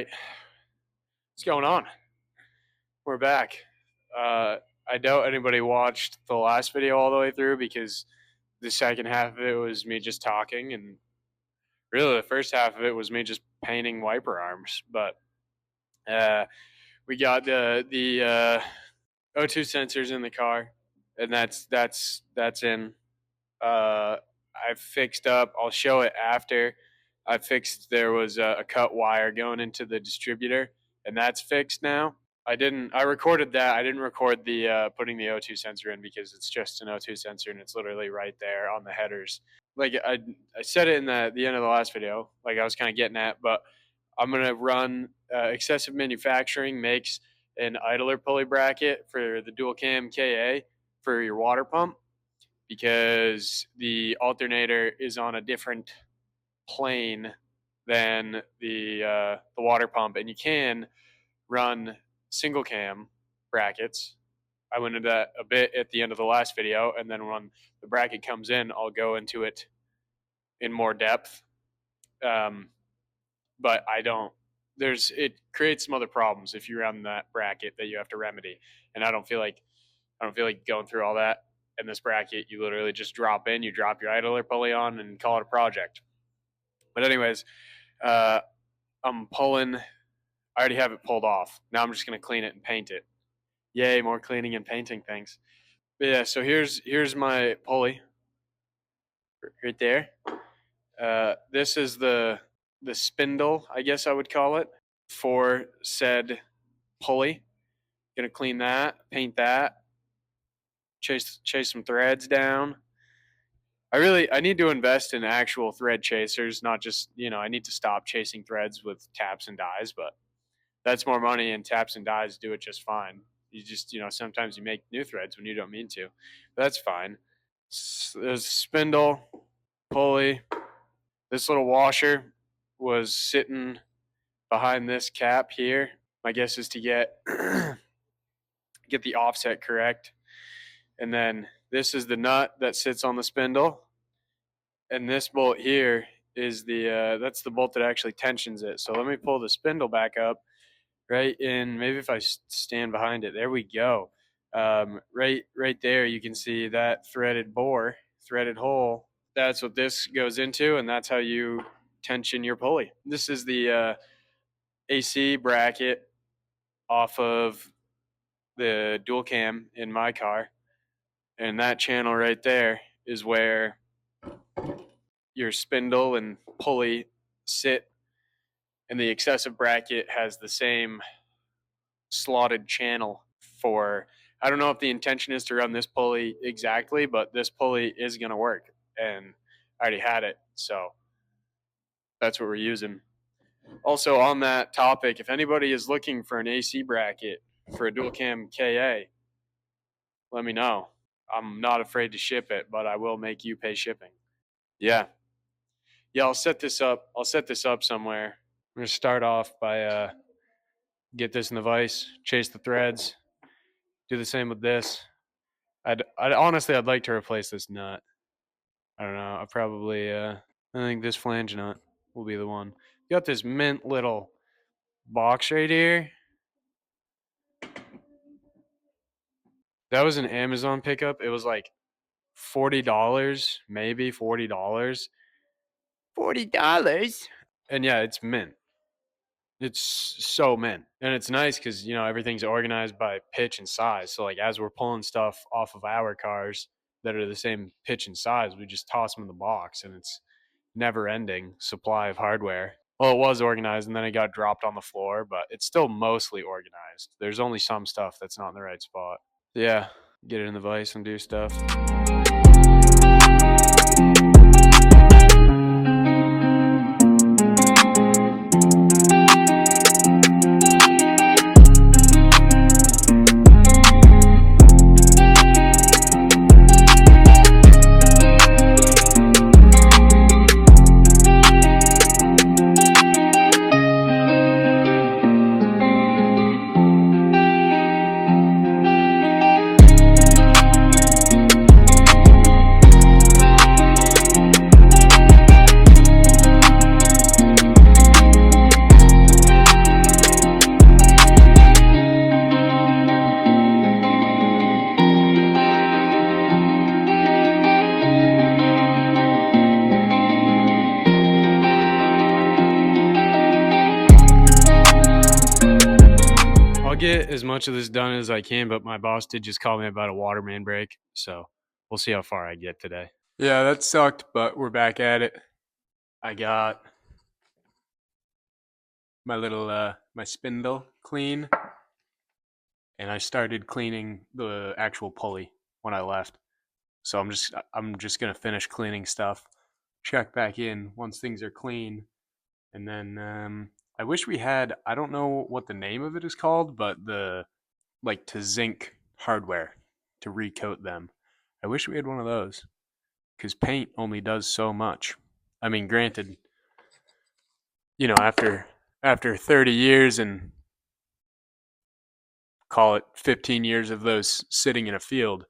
right. What's going on? We're back. I doubt anybody watched the last video all the way through because the second half of it was me just talking, and really the first half of it was me just painting wiper arms. But we got the O2 sensors in the car, and that's in. I fixed up. I'll show it after. I fixed. There was a cut wire going into the distributor, and that's fixed now. I recorded that. I didn't record the putting the O2 sensor in because it's just an O2 sensor and it's literally right there on the headers. Like I said it in the end of the last video, like I was kind of getting at, but I'm gonna run Excessive Manufacturing makes an idler pulley bracket for the dual cam KA for your water pump because the alternator is on a different plane than the water pump, and you can run single cam brackets. I went into that a bit at the end of the last video, and then when the bracket comes in, I'll go into it in more depth. But I don't. It creates some other problems if you run that bracket that you have to remedy, and I don't feel like going through all that. In this bracket, you literally just drop in, you drop your idler pulley on, and call it a project. But anyways, I'm pulling. I already have it pulled off. Now I'm just going to clean it and paint it. Yay, more cleaning and painting things. But yeah, so here's my pulley right there. This is the spindle, I guess I would call it, for said pulley. Gonna clean that, paint that, chase some threads down. I need to invest in actual thread chasers, not just, I need to stop chasing threads with taps and dies, but that's more money, and taps and dies do it just fine. You just, sometimes you make new threads when you don't mean to, but that's fine. There's spindle, pulley. This little washer was sitting behind this cap here. My guess is to get the offset correct. And then this is the nut that sits on the spindle. And this bolt here is that's the bolt that actually tensions it. So let me pull the spindle back up. Right in, maybe if I stand behind it, there we go. Right there, you can see that threaded hole. That's what this goes into, and that's how you tension your pulley. This is the AC bracket off of the dual cam in my car, and that channel right there is where your spindle and pulley sit. And the excessive bracket has the same slotted channel for, I don't know if the intention is to run this pulley exactly, but this pulley is going to work. And I already had it, so that's what we're using. Also on that topic, if anybody is looking for an AC bracket for a dual cam KA, let me know. I'm not afraid to ship it, but I will make you pay shipping. Yeah, I'll set this up somewhere. I'm going to start off by get this in the vise, chase the threads, do the same with this. I'd like to replace this nut. I don't know. I think this flange nut will be the one. Got this mint little box right here. That was an Amazon pickup. It was like $40, maybe $40. $40? And yeah, it's mint. It's so mint. And it's nice because, everything's organized by pitch and size. So, like, as we're pulling stuff off of our cars that are the same pitch and size, we just toss them in the box, and it's never-ending supply of hardware. Well, it was organized, and then it got dropped on the floor, but it's still mostly organized. There's only some stuff that's not in the right spot. Yeah, get it in the vise and do stuff. get as much of this done as I can, but my boss did just call me about a water main break, so we'll see how far I get today. Yeah, that sucked, but we're back at it. I got my little my spindle clean, and I started cleaning the actual pulley when I left. So I'm just gonna finish cleaning stuff, check back in once things are clean, and then I wish we had, I don't know what the name of it is called, but the like to zinc hardware to recoat them. I wish we had one of those because paint only does so much. I mean, granted, after 30 years and call it 15 years of those sitting in a field,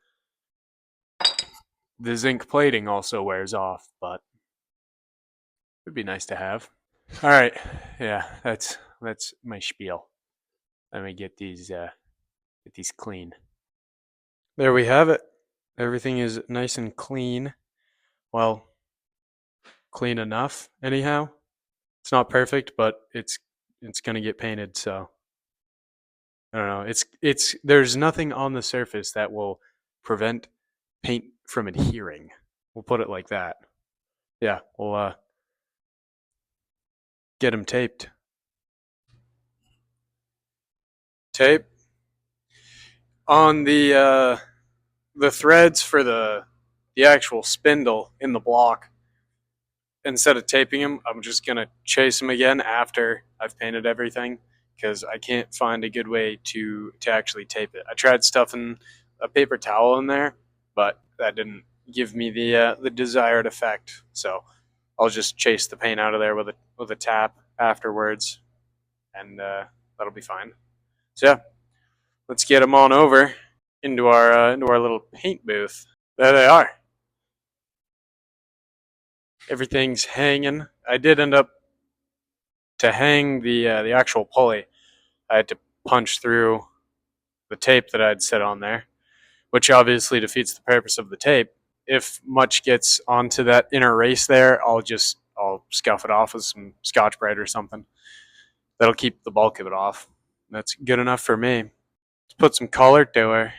the zinc plating also wears off, but it'd be nice to have. All right, yeah, that's my spiel. Let me get these clean. There we have it. Everything is nice and clean. Well, clean enough anyhow. It's not perfect, but it's gonna get painted, so I don't know. It's there's nothing on the surface that will prevent paint from adhering. We'll put it like that. Yeah, we'll get them taped. Tape on the threads for the actual spindle in the block. Instead of taping them, I'm just gonna chase them again after I've painted everything because I can't find a good way to actually tape it. I tried stuffing a paper towel in there, but that didn't give me the desired effect. So I'll just chase the paint out of there with a tap afterwards, and that'll be fine. So yeah, let's get them on over into our little paint booth. There they are. Everything's hanging. I did end up to hang the actual pulley. I had to punch through the tape that I'd set on there, which obviously defeats the purpose of the tape. If much gets onto that inner race there, I'll scuff it off with some Scotch Brite or something. That'll keep the bulk of it off. That's good enough for me. Let's put some color to her.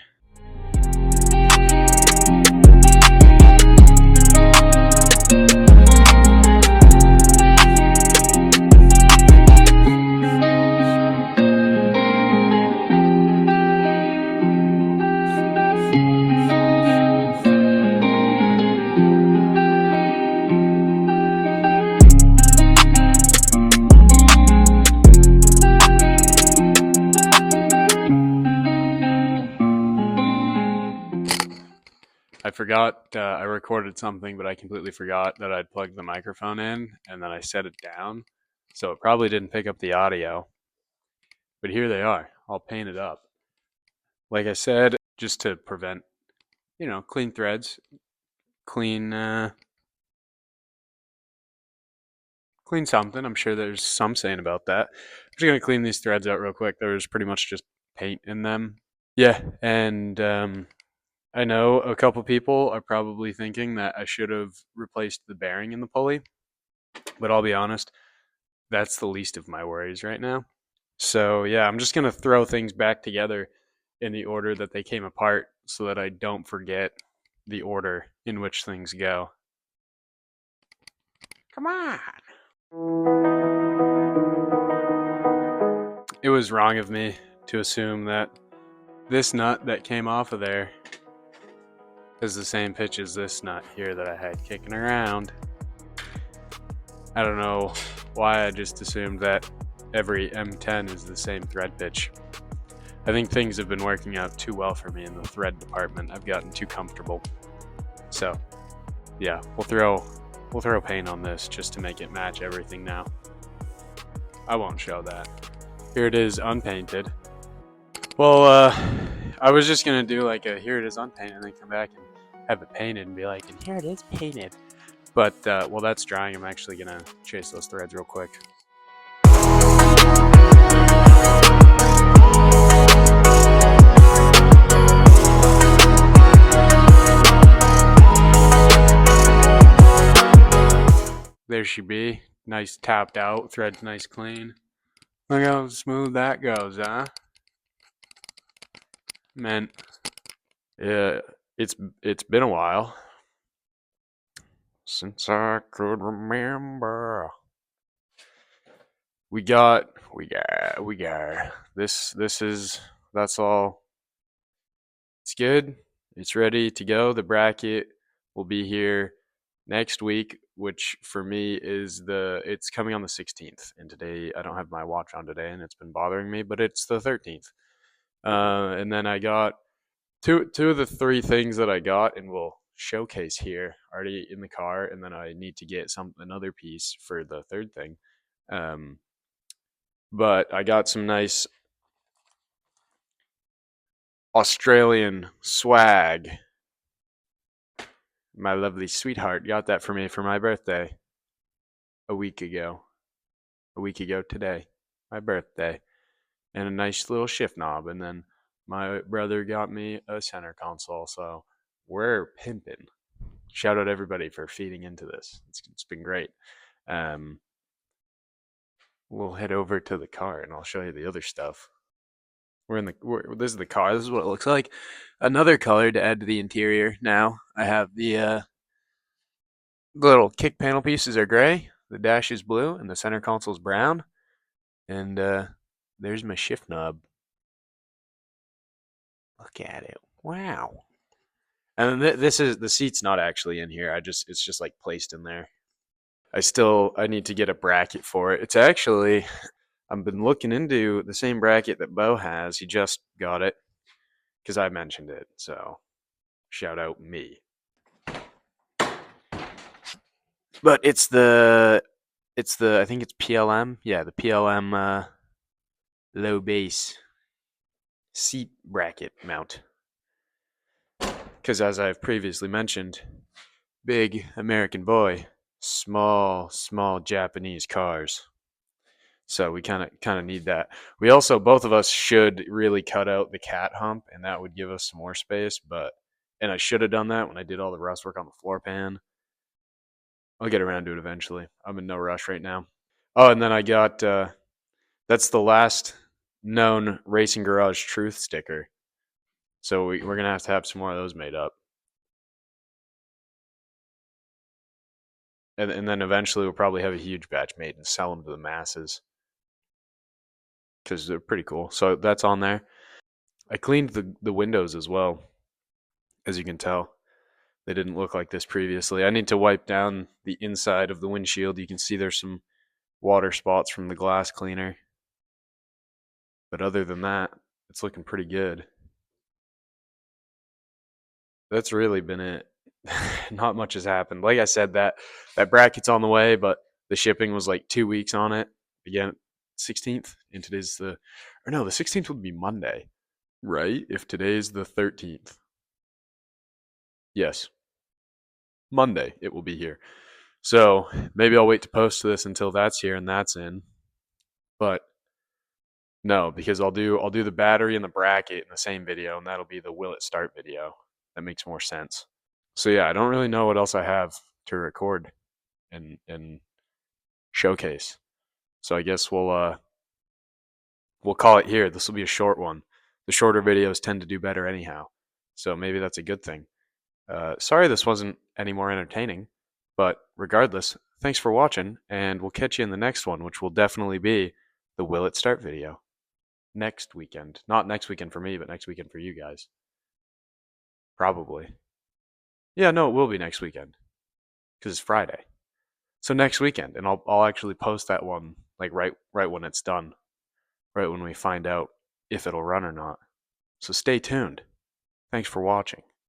I forgot I recorded something, but I completely forgot that I'd plugged the microphone in, and then I set it down, so it probably didn't pick up the audio. But here they are, all painted up. Like I said, just to prevent, clean threads, clean clean something. I'm sure there's some saying about that. I'm just gonna clean these threads out real quick. There's pretty much just paint in them. Yeah, and I know a couple people are probably thinking that I should have replaced the bearing in the pulley, but I'll be honest, that's the least of my worries right now. So yeah, I'm just gonna throw things back together in the order that they came apart so that I don't forget the order in which things go. Come on. It was wrong of me to assume that this nut that came off of there is the same pitch as this nut here that I had kicking around. I don't know why I just assumed that every M10 is the same thread pitch. I think things have been working out too well for me in the thread department. I've gotten too comfortable. So, yeah, we'll throw paint on this just to make it match everything now. I won't show that. Here it is unpainted. Well, I was just gonna do like a here it is unpainted and then come back and have it painted and be like, and here it is painted. But while that's drying, I'm actually gonna chase those threads real quick. There she be. Nice tapped out, threads nice clean. Look how smooth that goes, huh? Man, yeah, it's it's been a while since I could remember. We got this is that's all. It's good. It's ready to go. The bracket will be here next week, which for me is it's coming on the 16th. And today I don't have my watch on today and it's been bothering me, but it's the 13th. And then I got two of the three things that I got and will showcase here already in the car, and then I need to get another piece for the third thing. Um, but I got some nice Australian swag. My lovely sweetheart got that for me for my birthday a week ago. A week ago today, my birthday, and a nice little shift knob. And then my brother got me a center console. So we're pimping. Shout out everybody for feeding into this. It's been great. Um, we'll head over to the car and I'll show you the other stuff. This is the car. This is what it looks like. Another color to add to the interior. Now I have the little kick panel pieces are gray, the dash is blue, and the center console is brown. And there's my shift knob. Look at it. Wow. And this is the seat's not actually in here. It's just like placed in there. I need to get a bracket for it. It's actually I've been looking into the same bracket that Bo has. He just got it because I mentioned it. So shout out me. But it's the I think it's PLM. Yeah, the PLM low base seat bracket mount. Because as I've previously mentioned, big American boy, small Japanese cars. So we kind of need that. We also both of us should really cut out the cat hump, and that would give us some more space. And I should have done that when I did all the rust work on the floor pan. I'll get around to it eventually. I'm in no rush right now. Oh, and then I got that's the last known Racing Garage Truth sticker. So we're gonna have some more of those made up, and then eventually we'll probably have a huge batch made and sell them to the masses because they're pretty cool. So that's on there. I cleaned the windows as well, as you can tell. They didn't look like this previously. I need to wipe down the inside of the windshield. You can see there's some water spots from the glass cleaner. But other than that, it's looking pretty good. That's really been it. Not much has happened. Like I said, that bracket's on the way, but the shipping was like 2 weeks on it. Again, 16th, and today's or no, the 16th would be Monday, right? If today's the 13th. Yes, Monday it will be here. So maybe I'll wait to post this until that's here and that's in. But no, because I'll do the battery and the bracket in the same video, and that'll be the will it start video. That makes more sense. So yeah, I don't really know what else I have to record and showcase. So I guess we'll call it here. This will be a short one. The shorter videos tend to do better anyhow. So maybe that's a good thing. Sorry this wasn't any more entertaining, but regardless, thanks for watching, and we'll catch you in the next one, which will definitely be the Will It Start video next weekend. Not next weekend for me, but next weekend for you guys. Probably. Yeah, no, it will be next weekend because it's Friday. So next weekend, and I'll actually post that one like right when it's done, right when we find out if it'll run or not. So stay tuned. Thanks for watching.